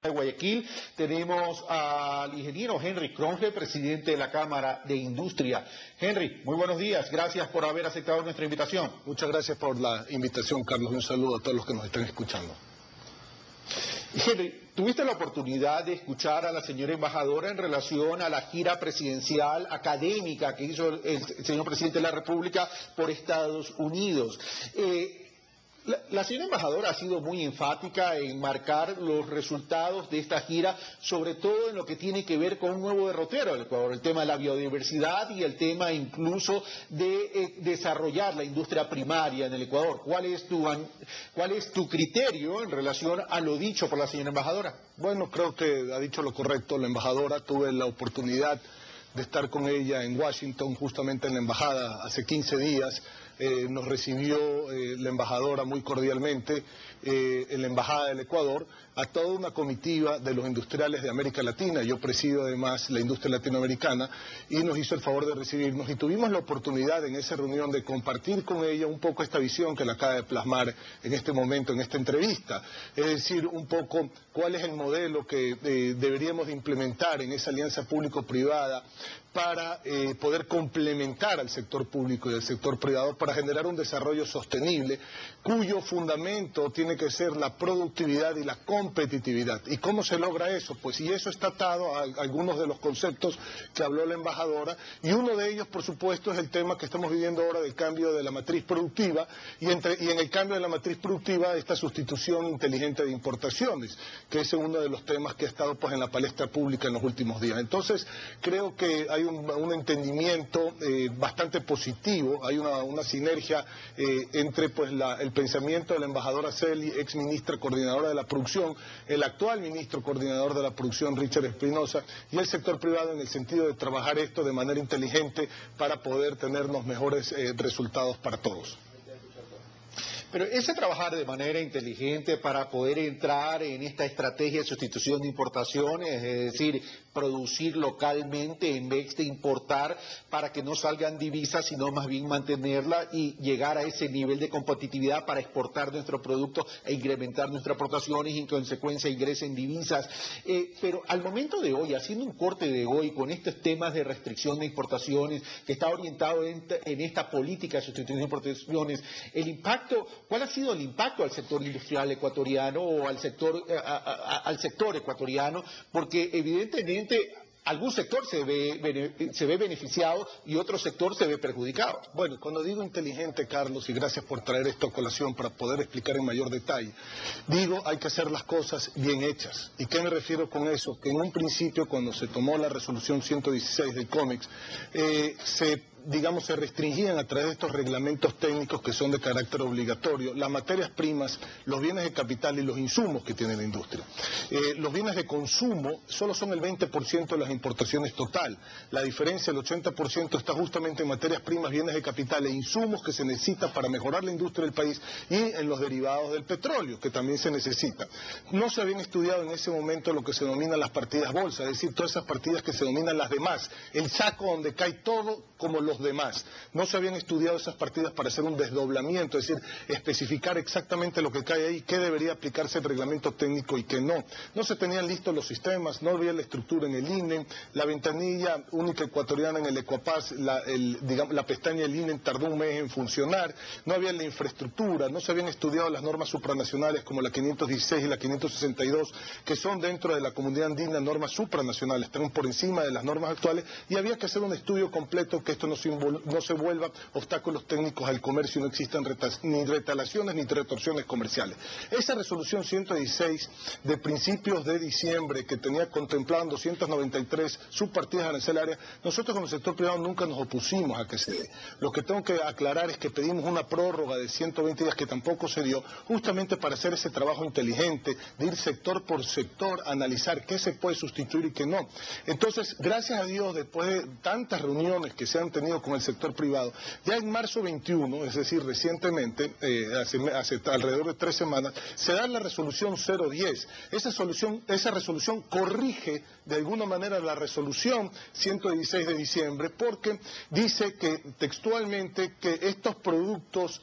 de Guayaquil tenemos al ingeniero Henry Cronje, presidente de la Cámara de Industria. Henry, muy buenos días, gracias por haber aceptado nuestra invitación. Muchas gracias por la invitación, Carlos, un saludo a todos los que nos están escuchando. Henry, ¿tuviste la oportunidad de escuchar a la señora embajadora en relación a la gira presidencial académica que hizo el señor presidente de la República por Estados Unidos? La señora embajadora ha sido muy enfática en marcar los resultados de esta gira, sobre todo en lo que tiene que ver con un nuevo derrotero del Ecuador, el tema de la biodiversidad y el tema incluso de desarrollar la industria primaria en el Ecuador. ¿Cuál es tu criterio en relación a lo dicho por la señora embajadora? Bueno, creo que ha dicho lo correcto la embajadora. Tuve la oportunidad de estar con ella en Washington, justamente en la embajada, hace 15 días. Nos recibió la embajadora muy cordialmente en la embajada del Ecuador a toda una comitiva de los industriales de América Latina. Yo presido además la industria latinoamericana y nos hizo el favor de recibirnos y tuvimos la oportunidad en esa reunión de compartir con ella un poco esta visión que la acaba de plasmar en este momento, en esta entrevista. Es decir, un poco cuál es el modelo que deberíamos de implementar en esa alianza público-privada para poder complementar al sector público y al sector privado para generar un desarrollo sostenible cuyo fundamento tiene que ser la productividad y la competitividad. ¿Y cómo se logra eso? Pues y eso está atado a algunos de los conceptos que habló la embajadora, y uno de ellos, por supuesto, es el tema que estamos viviendo ahora del cambio de la matriz productiva, y en el cambio de la matriz productiva esta sustitución inteligente de importaciones, que es uno de los temas que ha estado pues en la palestra pública en los últimos días. Entonces, creo que hay un entendimiento bastante positivo, hay una sinergia entre pues el pensamiento de la embajadora Celi, ex ministra coordinadora de la producción, el actual ministro coordinador de la producción, Richard Espinosa, y el sector privado en el sentido de trabajar esto de manera inteligente para poder tener los mejores resultados para todos. Pero ese trabajar de manera inteligente para poder entrar en esta estrategia de sustitución de importaciones, es decir, producir localmente en vez de importar para que no salgan divisas, sino más bien mantenerla y llegar a ese nivel de competitividad para exportar nuestro producto e incrementar nuestras aportaciones y en consecuencia ingresen divisas. Pero al momento de hoy, haciendo un corte de hoy con estos temas de restricción de importaciones que está orientado en esta política de sustitución de importaciones, el impacto, ¿cuál ha sido el impacto al sector industrial ecuatoriano o al sector ecuatoriano? Porque evidentemente algún sector se ve beneficiado y otro sector se ve perjudicado. Bueno, cuando digo inteligente, Carlos, y gracias por traer esto a colación para poder explicar en mayor detalle, digo hay que hacer las cosas bien hechas. ¿Y qué me refiero con eso? Que en un principio, cuando se tomó la resolución 116 del COMEX, se restringían a través de estos reglamentos técnicos que son de carácter obligatorio las materias primas, los bienes de capital y los insumos que tiene la industria. Los bienes de consumo solo son el 20% de las importaciones total. La diferencia, el 80%, está justamente en materias primas, bienes de capital e insumos que se necesitan para mejorar la industria del país y en los derivados del petróleo, que también se necesitan. No se habían estudiado en ese momento lo que se denominan las partidas bolsa, es decir, todas esas partidas que se denominan las demás, el saco donde cae todo como los demás. No se habían estudiado esas partidas para hacer un desdoblamiento, es decir, especificar exactamente lo que cae ahí, qué debería aplicarse el reglamento técnico y qué no. No se tenían listos los sistemas, no había la estructura en el INE, la ventanilla única ecuatoriana en el Ecuapaz, la pestaña del INE tardó un mes en funcionar, no había la infraestructura, no se habían estudiado las normas supranacionales como la 516 y la 562, que son dentro de la comunidad andina normas supranacionales, están por encima de las normas actuales, y había que hacer un estudio completo que esto no se vuelva obstáculos técnicos al comercio y no existan ni retalaciones ni retorsiones comerciales. Esa resolución 116 de principios de diciembre, que tenía contemplado 293 subpartidas arancelarias, nosotros como sector privado nunca nos opusimos a que se dé. Lo que tengo que aclarar es que pedimos una prórroga de 120 días que tampoco se dio, justamente para hacer ese trabajo inteligente, de ir sector por sector, analizar qué se puede sustituir y qué no. Entonces, gracias a Dios, después de tantas reuniones que se han tenido con el sector privado, ya en marzo 21, es decir, recientemente, hace alrededor de 3 semanas, se da la resolución 010. Esa resolución corrige de alguna manera la resolución 116 de diciembre, porque dice que textualmente que estos productos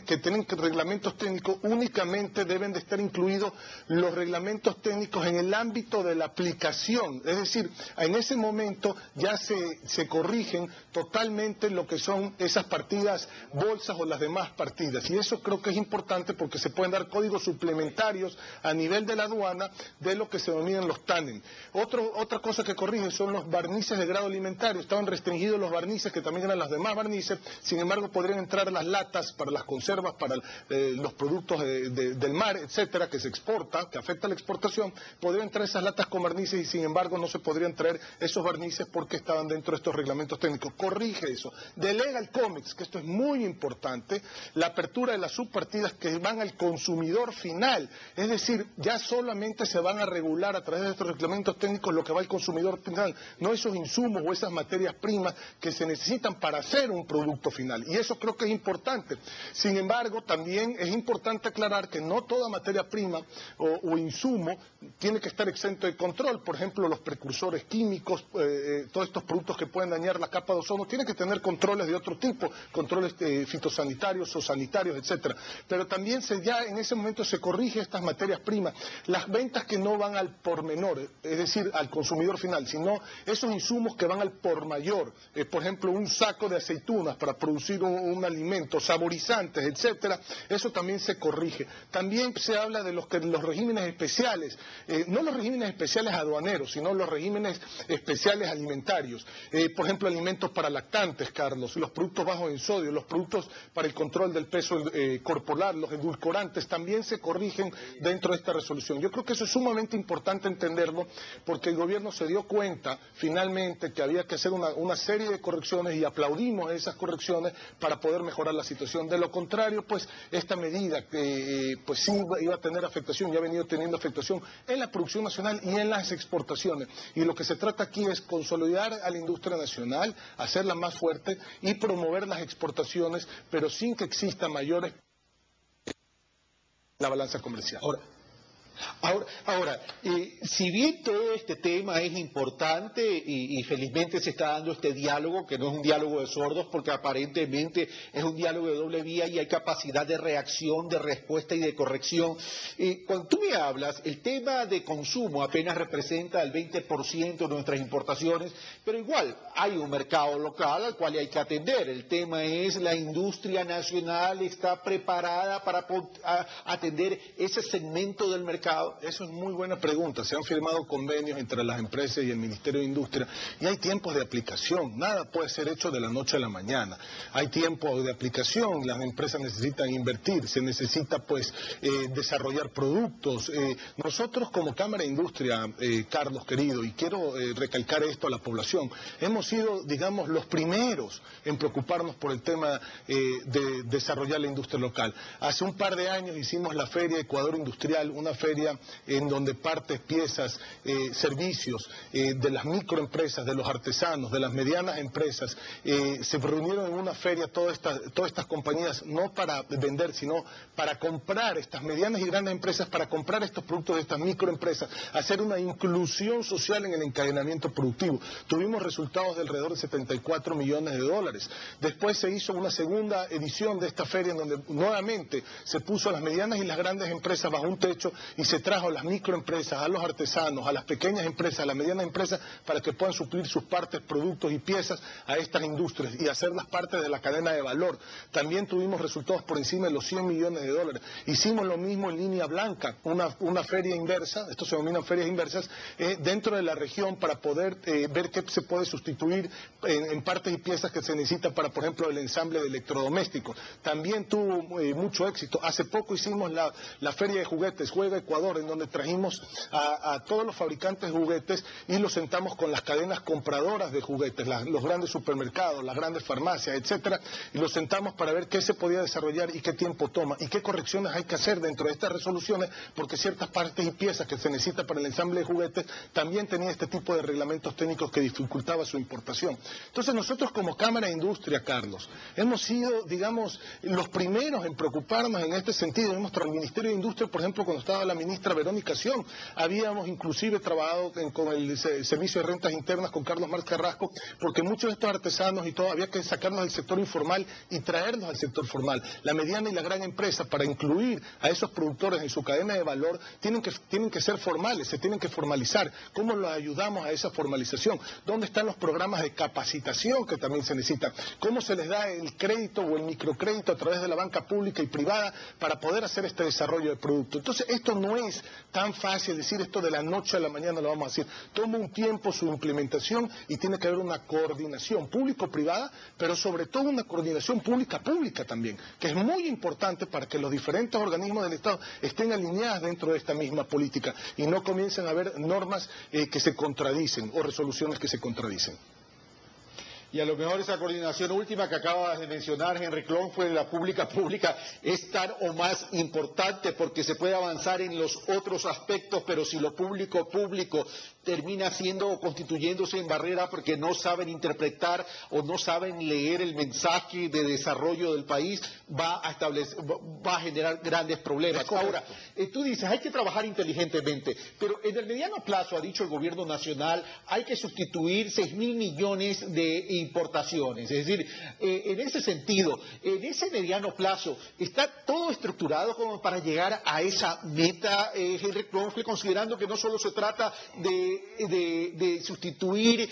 que tienen reglamentos técnicos, únicamente deben de estar incluidos los reglamentos técnicos en el ámbito de la aplicación. Es decir, en ese momento ya se corrigen totalmente lo que son esas partidas bolsas o las demás partidas. Y eso creo que es importante porque se pueden dar códigos suplementarios a nivel de la aduana de lo que se denominan los TANEM. Otra cosa que corrige son los barnices de grado alimentario. Estaban restringidos los barnices, que también eran las demás barnices, sin embargo podrían entrar las latas para las conservas, para los productos del mar, etcétera, que se exporta, que afecta la exportación. Podrían entrar esas latas con barnices y sin embargo no se podrían traer esos barnices porque estaban dentro de estos reglamentos técnicos. Corrige eso. Delega el COMEX, que esto es muy importante, la apertura de las subpartidas que van al consumidor final. Es decir, ya solamente se van a regular a través de estos reglamentos técnicos lo que va al consumidor final, no esos insumos o esas materias primas que se necesitan para hacer un producto final. Y eso creo que es importante. Sin embargo, también es importante aclarar que no toda materia prima o insumo tiene que estar exento de control. Por ejemplo, los precursores químicos, todos estos productos que pueden dañar la capa de ozono, tienen que tener controles de otro tipo, controles fitosanitarios o sanitarios, etcétera. Pero también ya en ese momento se corrige estas materias primas, las ventas que no van al por menor, es decir, al consumidor final, sino esos insumos que van al por mayor. Por ejemplo, un saco de aceitunas para producir un alimento, saborizantes, etcétera, eso también se corrige. También se habla de los regímenes especiales, no los regímenes especiales aduaneros, sino los regímenes especiales alimentarios. Por ejemplo, alimentos para lactantes, Carlos, los productos bajos en sodio, los productos para el control del peso corporal, los edulcorantes, también se corrigen dentro de esta resolución. Yo creo que eso es sumamente importante entenderlo, porque el gobierno se dio cuenta finalmente que había que hacer una serie de correcciones y aplaudimos esas correcciones para poder mejorar la situación. De lo contrario, pues esta medida pues sí iba a tener afectación, ya ha venido teniendo afectación en la producción nacional y en las exportaciones. Y lo que se trata aquí es consolidar a la industria nacional, hacerla más fuerte y promover las exportaciones, pero sin que exista mayores la balanza comercial. Ahora, si bien todo este tema es importante y felizmente se está dando este diálogo, que no es un diálogo de sordos porque aparentemente es un diálogo de doble vía y hay capacidad de reacción, de respuesta y de corrección, cuando tú me hablas, el tema de consumo apenas representa el 20% de nuestras importaciones, pero igual hay un mercado local al cual hay que atender. El tema es la industria nacional está preparada para atender ese segmento del mercado. Eso es muy buena pregunta. Se han firmado convenios entre las empresas y el Ministerio de Industria y hay tiempos de aplicación. Nada puede ser hecho de la noche a la mañana. Hay tiempo de aplicación, las empresas necesitan invertir, se necesita pues desarrollar productos. Nosotros como Cámara de Industria, Carlos querido, y quiero recalcar esto a la población, hemos sido, digamos, los primeros en preocuparnos por el tema de desarrollar la industria local. Hace un par de años hicimos la Feria Ecuador Industrial, una feria en donde partes, piezas, servicios de las microempresas, de los artesanos, de las medianas empresas, se reunieron en una feria todas estas compañías, no para vender, sino para comprar estas medianas y grandes empresas, para comprar estos productos de estas microempresas, hacer una inclusión social en el encadenamiento productivo. Tuvimos resultados de alrededor de 74 millones de dólares. Después se hizo una segunda edición de esta feria en donde nuevamente se puso a las medianas y las grandes empresas bajo un techo y se trajo a las microempresas, a los artesanos, a las pequeñas empresas, a las medianas empresas, para que puedan suplir sus partes, productos y piezas a estas industrias y hacerlas parte de la cadena de valor. También tuvimos resultados por encima de los 100 millones de dólares. Hicimos lo mismo en Línea Blanca, una feria inversa, esto se denominan ferias inversas, dentro de la región para poder ver qué se puede sustituir en partes y piezas que se necesitan para, por ejemplo, el ensamble de electrodomésticos. También tuvo mucho éxito. Hace poco hicimos la feria de juguetes, Juega Ecuador, en donde trajimos a todos los fabricantes de juguetes y los sentamos con las cadenas compradoras de juguetes, los grandes supermercados, las grandes farmacias, etcétera, y los sentamos para ver qué se podía desarrollar y qué tiempo toma y qué correcciones hay que hacer dentro de estas resoluciones, porque ciertas partes y piezas que se necesitan para el ensamble de juguetes también tenían este tipo de reglamentos técnicos que dificultaba su importación. Entonces nosotros como Cámara de Industria, Carlos, hemos sido, digamos, los primeros en preocuparnos en este sentido. El Ministerio de Industria, por ejemplo, cuando estaba la ministra Verónica Sion. Habíamos inclusive trabajado con el Servicio de Rentas Internas, con Carlos Marx Carrasco, porque muchos de estos artesanos y todo, había que sacarnos del sector informal y traernos al sector formal. La mediana y la gran empresa, para incluir a esos productores en su cadena de valor, tienen que ser formales, se tienen que formalizar. ¿Cómo los ayudamos a esa formalización? ¿Dónde están los programas de capacitación que también se necesitan? ¿Cómo se les da el crédito o el microcrédito a través de la banca pública y privada para poder hacer este desarrollo de producto? Entonces, esto no es tan fácil decir esto de la noche a la mañana lo vamos a hacer. Toma un tiempo su implementación y tiene que haber una coordinación público-privada, pero sobre todo una coordinación pública-pública también, que es muy importante para que los diferentes organismos del Estado estén alineados dentro de esta misma política y no comiencen a haber normas que se contradicen o resoluciones que se contradicen. Y a lo mejor esa coordinación última que acabas de mencionar, Henry Klon, fue de la pública, es tan o más importante porque se puede avanzar en los otros aspectos, pero si lo público termina siendo o constituyéndose en barrera porque no saben interpretar o no saben leer el mensaje de desarrollo del país, va a generar grandes problemas. Ahora, tú dices, hay que trabajar inteligentemente, pero en el mediano plazo, ha dicho el gobierno nacional, hay que sustituir 6.000 millones de importaciones. Es decir, en ese sentido, en ese mediano plazo, ¿está todo estructurado como para llegar a esa meta, Henry Klon, considerando que no solo se trata de sustituir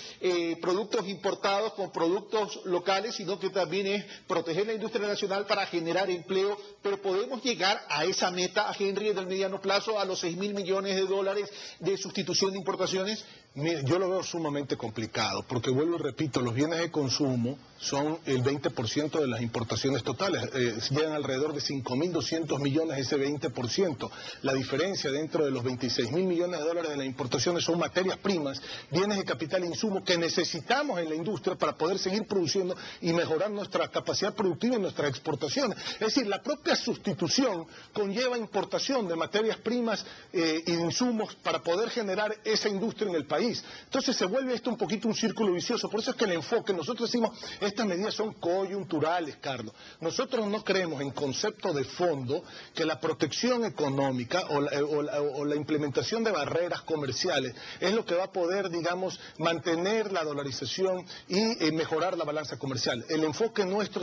productos importados con productos locales, sino que también es proteger la industria nacional para generar empleo? Pero ¿podemos llegar a esa meta, Henry, en el mediano plazo, a los 6.000 millones de dólares de sustitución de importaciones? Mire, yo lo veo sumamente complicado, porque vuelvo y repito, los bienes de consumo son el 20% de las importaciones totales, llegan alrededor de 5.200 millones ese 20%. La diferencia dentro de los 26.000 millones de dólares de las importaciones son materias primas, bienes de capital e insumo que necesitamos en la industria para poder seguir produciendo y mejorar nuestra capacidad productiva y nuestras exportaciones. Es decir, la propia sustitución conlleva importación de materias primas y de insumos para poder generar esa industria en el país. Entonces se vuelve esto un poquito un círculo vicioso. Por eso es que el enfoque, nosotros decimos, estas medidas son coyunturales, Carlos. Nosotros no creemos en concepto de fondo que la protección económica o la implementación de barreras comerciales es lo que va a poder, digamos, mantener la dolarización y mejorar la balanza comercial. El enfoque nuestro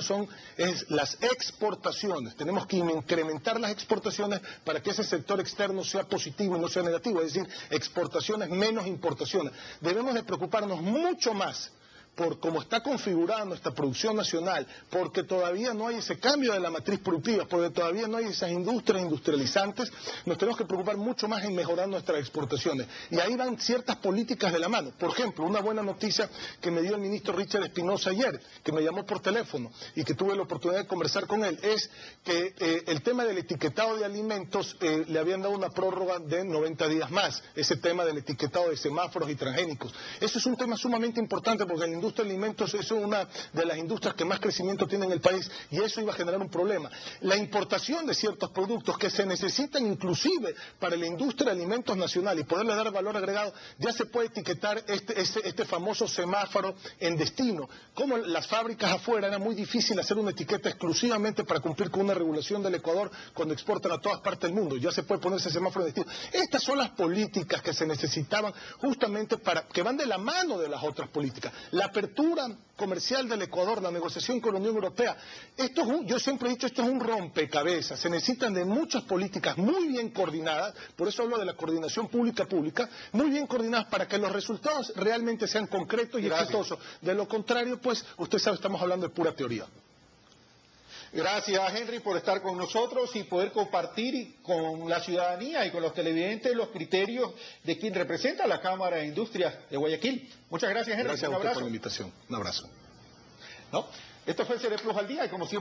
es las exportaciones. Tenemos que incrementar las exportaciones para que ese sector externo sea positivo y no sea negativo, es decir, exportaciones menos importaciones. Debemos de preocuparnos mucho más por cómo está configurada nuestra producción nacional, porque todavía no hay ese cambio de la matriz productiva, porque todavía no hay esas industrias industrializantes. Nos tenemos que preocupar mucho más en mejorar nuestras exportaciones. Y ahí van ciertas políticas de la mano. Por ejemplo, una buena noticia que me dio el ministro Richard Espinosa ayer, que me llamó por teléfono y que tuve la oportunidad de conversar con él, es que el tema del etiquetado de alimentos le habían dado una prórroga de 90 días más, ese tema del etiquetado de semáforos y transgénicos. Eso es un tema sumamente importante porque la industria de alimentos es una de las industrias que más crecimiento tiene en el país y eso iba a generar un problema. La importación de ciertos productos que se necesitan inclusive para la industria de alimentos nacional y poderle dar valor agregado, ya se puede etiquetar este famoso semáforo en destino. Como las fábricas afuera era muy difícil hacer una etiqueta exclusivamente para cumplir con una regulación del Ecuador cuando exportan a todas partes del mundo. Ya se puede poner ese semáforo en destino. Estas son las políticas que se necesitaban justamente que van de la mano de las otras políticas. La apertura comercial del Ecuador, la negociación con la Unión Europea, yo siempre he dicho, esto es un rompecabezas, se necesitan de muchas políticas muy bien coordinadas, por eso hablo de la coordinación pública-pública, muy bien coordinadas para que los resultados realmente sean concretos y exitosos. De lo contrario, pues, usted sabe, estamos hablando de pura teoría. Gracias, Henry, por estar con nosotros y poder compartir con la ciudadanía y con los televidentes los criterios de quien representa la Cámara de Industrias de Guayaquil. Muchas gracias, Henry. Gracias a usted por la invitación. Un abrazo. ¿No? Esto fue el CR Plus al Día y como siempre